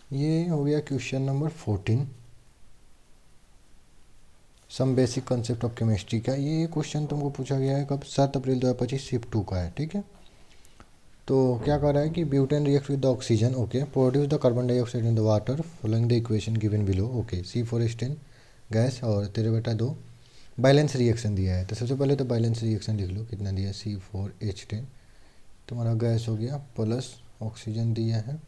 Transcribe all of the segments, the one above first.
ये हो गया question number 14, some basic concept of chemistry का। ये क्वेश्चन तुमको पूछा गया है कब, 7 अप्रैल 2025, शिफ्ट 2 का है। ठीक है, तो क्या कर रहा है कि butane react with the oxygen, okay, produce the carbon dioxide in the water following the equation given below, okay, C4H10 gas और 13/2 बैलेंस रिएक्शन दिया है। तो सबसे पहले तो बैलेंस रिएक्शन लिख लो, कितना दिया है, C4H10 तुम्हारा गैस हो गया, प्लस ऑक्सीजन दिया है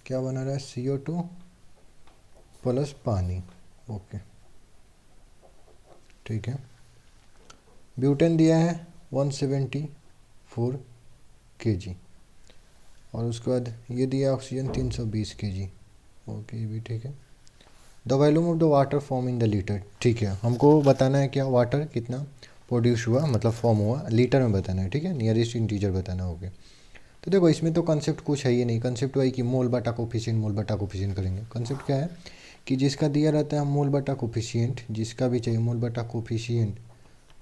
क्या बना रहा है, CO2 प्लस पानी, ओके, ठीक है। ब्यूटेन दिया है 174 kg और उसके बाद ये दिया ऑक्सीजन 320 kg, ओके, ये भी ठीक है। The volume of the water form in the litre, ठीक है, हमको बताना है क्या वाटर कितना प्रोड्यूस हुआ, मतलब फॉर्म हुआ लीटर में बताना है। ठीक है, नियरेस्ट इंटीजर बताना होगा। तो देखो इसमें तो कंसेप्ट कुछ है ही नहीं, कंसेप्ट वही कि मोल बटा कोफिशिएंट करेंगे। कंसेप्ट क्या है कि जिसका दिया रहता है मोल बटा कोफिशिएंट, जिसका भी चाहिए मोल बटा कोफिशिएंट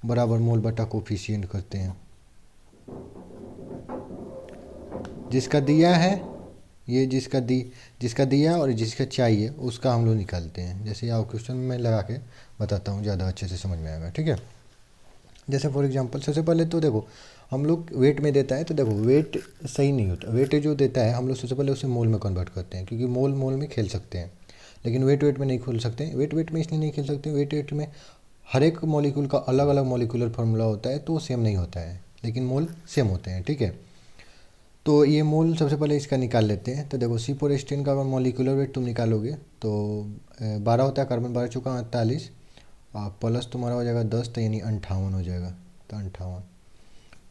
बराबर मोल बटा कोफिशिएंट करते हैं। जिसका दिया है ये, जिसका दिया और जिसका चाहिए उसका हम लोग निकालते हैं। जैसे आओ क्वेश्चन में मैं लगा के बताता हूँ, ज़्यादा अच्छे से समझ में आएगा। ठीक है, जैसे फॉर एग्जांपल सबसे पहले तो देखो हम लोग वेट में देता है, तो देखो वेट सही नहीं होता, वेट जो देता है हम लोग सबसे पहले उसे मोल में कन्वर्ट करते हैं, क्योंकि मोल मोल में खेल सकते हैं, लेकिन वेट में नहीं खेल सकते। वेट में इसलिए नहीं खेल सकते, वेट में हर एक मॉलिक्यूल का अलग अलग मॉलिक्यूलर फार्मूला होता है, तो वो सेम नहीं होता है, लेकिन मोल सेम होते हैं। ठीक है, तो ये मोल सबसे पहले इसका निकाल लेते हैं। तो देखो C4H10 का अगर मॉलिक्यूलर वेट तुम निकालोगे तो 12 होता है, कार्बन 12 चुका 48 और प्लस तुम्हारा हो जाएगा 10, तो यानी 58 हो जाएगा। तो 58,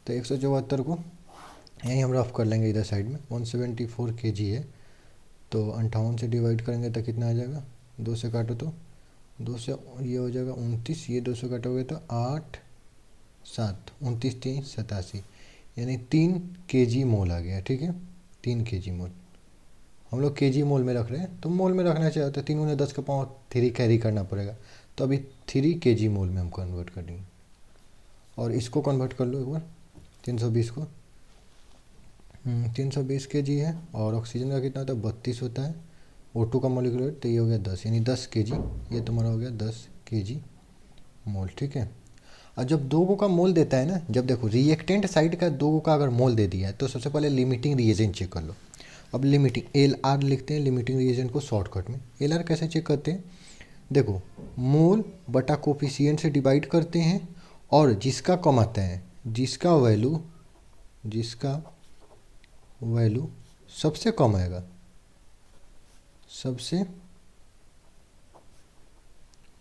तो 174 को यहीं हम रफ कर लेंगे इधर साइड में, 174 kg है, तो 58 से डिवाइड करेंगे तो कितना आ जाएगा, 2 से काटो तो 2 से ये हो जाएगा 29, ये 2 से काटोगे तो 8 7 29 3 87, यानी 3 kg मोल आ गया। ठीक है, 3 kg मोल, हम लोग kg मोल में रख रहे हैं, तो मोल में रखना चाहिए, तो 3 × 10 का पावर 3 कैरी करना पड़ेगा, तो अभी 3 kg मोल में हम कन्वर्ट कर देंगे। और इसको कन्वर्ट कर लो एक बार, 320 को, 320 kg है, और ऑक्सीजन का कितना होता है, 32 होता है, O2 का मॉलिक्यूलर, तो ये हो गया 10, यानी 10 kg, ये तुम्हारा हो गया 10 kg मोल। ठीक है, और जब 2 का मोल देता है ना, जब देखो रिएक्टेंट साइड का 2 का अगर मोल दे दिया है, तो सबसे पहले लिमिटिंग रिएजेंट चेक कर लो। अब लिमिटिंग LR लिखते हैं, लिमिटिंग रिएजेंट को शॉर्टकट में। LR कैसे चेक करते हैं, देखो मोल बटा कोफिशिएंट से डिवाइड करते हैं, और जिसका कम आता है, जिसका वैल्यू सबसे कम आएगा, सबसे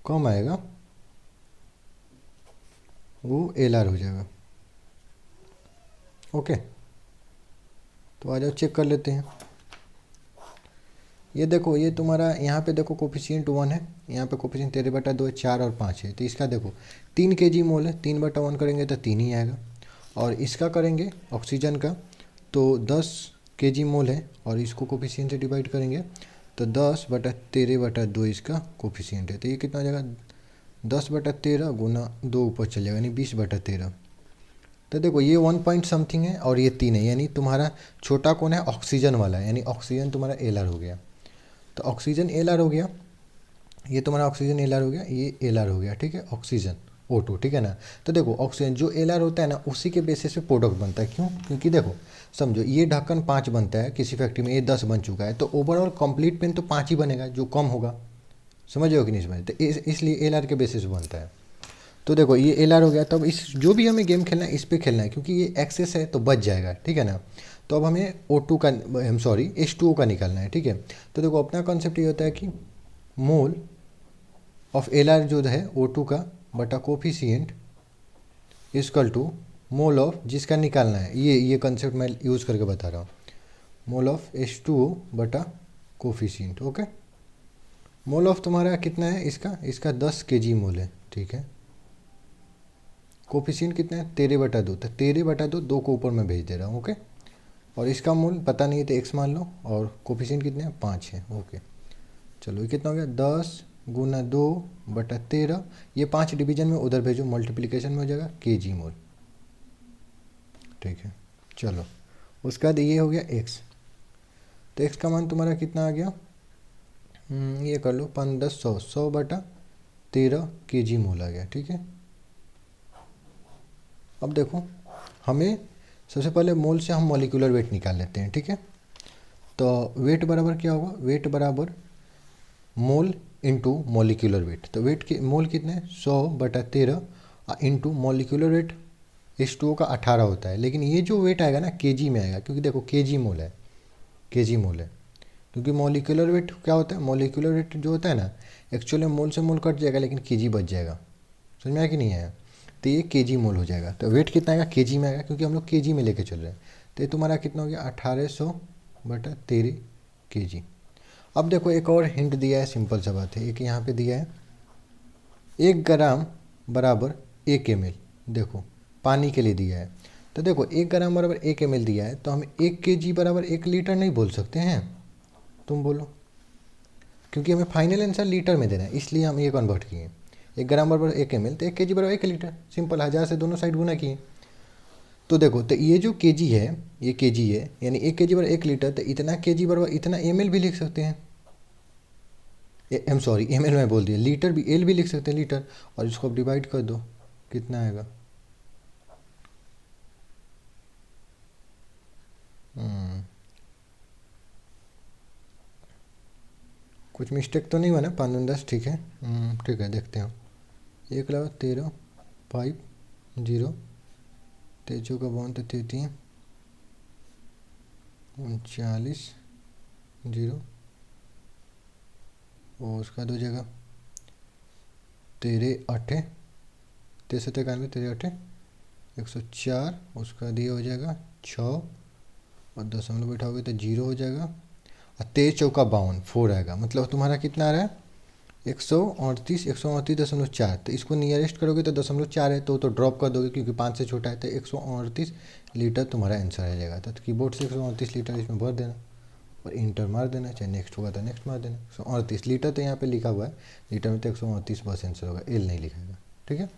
कम आएगा, वो LR हो जाएगा। ओके, तो आ जाओ चेक कर लेते हैं। ये देखो, ये तुम्हारा यहाँ पे देखो कोफिशिएंट 1 है, यहाँ पे कोफिशिएंट 13/2 4 और 5 है, तो इसका देखो 3 kg मोल है, 3/1 करेंगे तो 3 ही आएगा। और इसका करेंगे ऑक्सीजन का, तो 10 kg मोल है, और इसको कोफिशिएंट से डिवाइड करेंगे तो 10/13/2 इसका कोफिशिएंट है, तो ये कितना हो जाएगा, 10/13 गुना 2 ऊपर चल जाएगा, यानी 20/13। तो देखो ये 1 पॉइंट समथिंग है और ये 3 है, यानी तुम्हारा छोटा कौन है, ऑक्सीजन वाला है, यानी ऑक्सीजन तुम्हारा LR हो गया। तो ऑक्सीजन LR हो गया, ये तुम्हारा ऑक्सीजन LR हो गया, ये LR हो गया। ठीक है, ऑक्सीजन O2, ठीक है ना। तो देखो ऑक्सीजन जो LR होता है ना, उसी के बेसिस पे प्रोडक्ट बनता है। क्यों, क्योंकि देखो समझो ये ढक्कन 5 बनता है किसी फैक्ट्री में, ये 10 बन चुका है, तो ओवरऑल कंप्लीट पेन तो 5 ही बनेगा, जो कम होगा, समझ रहे हो कि नहीं समझ, तो इसलिए LR के बेसिस पे बनता है। तो देखो ये LR हो गया, तब इस जो भी हमें गेम खेलना है इस पर खेलना है, क्योंकि ये एक्सेस है तो बच जाएगा। ठीक है ना, तो अब हमें O2 का, सॉरी H2O का निकालना है। ठीक है, तो देखो अपना कॉन्सेप्ट ये होता है कि मोल ऑफ LR जो है O2 का बटा coefficient equal to mole of, जिसका निकालना है, ये कंसेप्ट मैं यूज़ करके बता रहा हूँ, मोल ऑफ H2O बटा कोफिशिएंट। ओके, मोल ऑफ तुम्हारा कितना है, इसका 10 kg मोल है। ठीक है, कोफिशिएंट कितना है, 13/2, तो 13/2 2 को ऊपर मैं भेज दे रहा हूँ। ओके, और इसका मूल पता नहीं है तो x मान लो, और कोफिशिएंट कितने हैं, 5 है। ओके, चलो ये कितना हो गया, 10 गुना 2/13, ये 5 डिवीजन में उधर भेजो, मल्टीप्लिकेशन में हो जाएगा kg मोल। ठीक है, चलो उसके बाद ये हो गया x, तो x का मान तुम्हारा कितना आ गया, ये कर लो 5 10 100, 100/13 kg मोल आ गया। ठीक है, अब देखो हमें सबसे पहले मोल से हम मॉलिक्यूलर वेट निकाल लेते हैं। ठीक है, तो वेट बराबर क्या होगा, वेट बराबर मोल इंटू मॉलिक्यूलर वेट। तो वेट के मोल कितने, 100/13 इंटू मॉलिक्यूलर वेट H2O का 18 होता है, लेकिन ये जो वेट आएगा ना केजी में आएगा, क्योंकि देखो केजी मोल है, केजी मोल है, क्योंकि मॉलिक्यूलर वेट क्या होता है, मॉलिक्यूलर वेट जो होता है ना एक्चुअली मोल से मोल कट जाएगा लेकिन केजी बच जाएगा। समझ में आया कि नहीं आया, तो ये केजी मोल हो जाएगा। तो वेट कितना आएगा, केजी में आएगा, क्योंकि हम लोग केजी में लेके चल रहे हैं। तो ये तुम्हारा कितना हो गया, 1800/13 kg। अब देखो एक और हिंट दिया है, सिंपल सा बात है, एक यहाँ पे दिया है 1 ग्राम बराबर 1 ml, देखो पानी के लिए दिया है। तो देखो 1 ग्राम बराबर 1 ml दिया है, तो हम 1 kg बराबर 1 लीटर नहीं बोल सकते हैं, तुम बोलो, क्योंकि हमें फाइनल आंसर लीटर में देना है, इसलिए हम ये कन्वर्ट किए। 1 ग्राम बराबर 1 ml, तो 1 kg बराबर 1 लीटर, सिंपल, 1000 से दोनों साइड गुना किए। तो देखो, तो ये जो केजी है, ये केजी है, यानी 1 kg बराबर 1 लीटर, तो इतना केजी बराबर इतना ml भी लिख सकते हैं। सॉरी ml में बोल दिया, लीटर भी, एल भी लिख सकते हैं, लीटर। और इसको अब डिवाइड कर दो, कितना आएगा, कुछ मिस्टेक तो नहीं हुआ ना, 5 दूनी 10, ठीक है, ठीक है, देखते हैं। 1 13 5 0, 13 का 33 39 0, और उसका 2 जगह 13 8 13 91 13 8 104, उसका दिया हो जाएगा 6, और दशमलव बैठाओगे तो 0 हो जाएगा, और 13 चौका 52 4 आएगा। मतलब तुम्हारा कितना आ रहा है, 138 तो इसको नियरेस्ट करोगे तो 0.4 है, तो ड्रॉप कर दोगे क्योंकि 5 से छोटा है, तो 138 लीटर तुम्हारा आंसर आ जाएगा। तो कीबोर्ड से 138 लीटर इसमें भर देना और इंटर मार देना, चाहे नेक्स्ट होगा तो नेक्स्ट मार देना। 138 लीटर तो यहाँ पे लिखा हुआ है, लीटर में तो 138 बस आंसर होगा, एल नहीं लिखाएगा। ठीक है।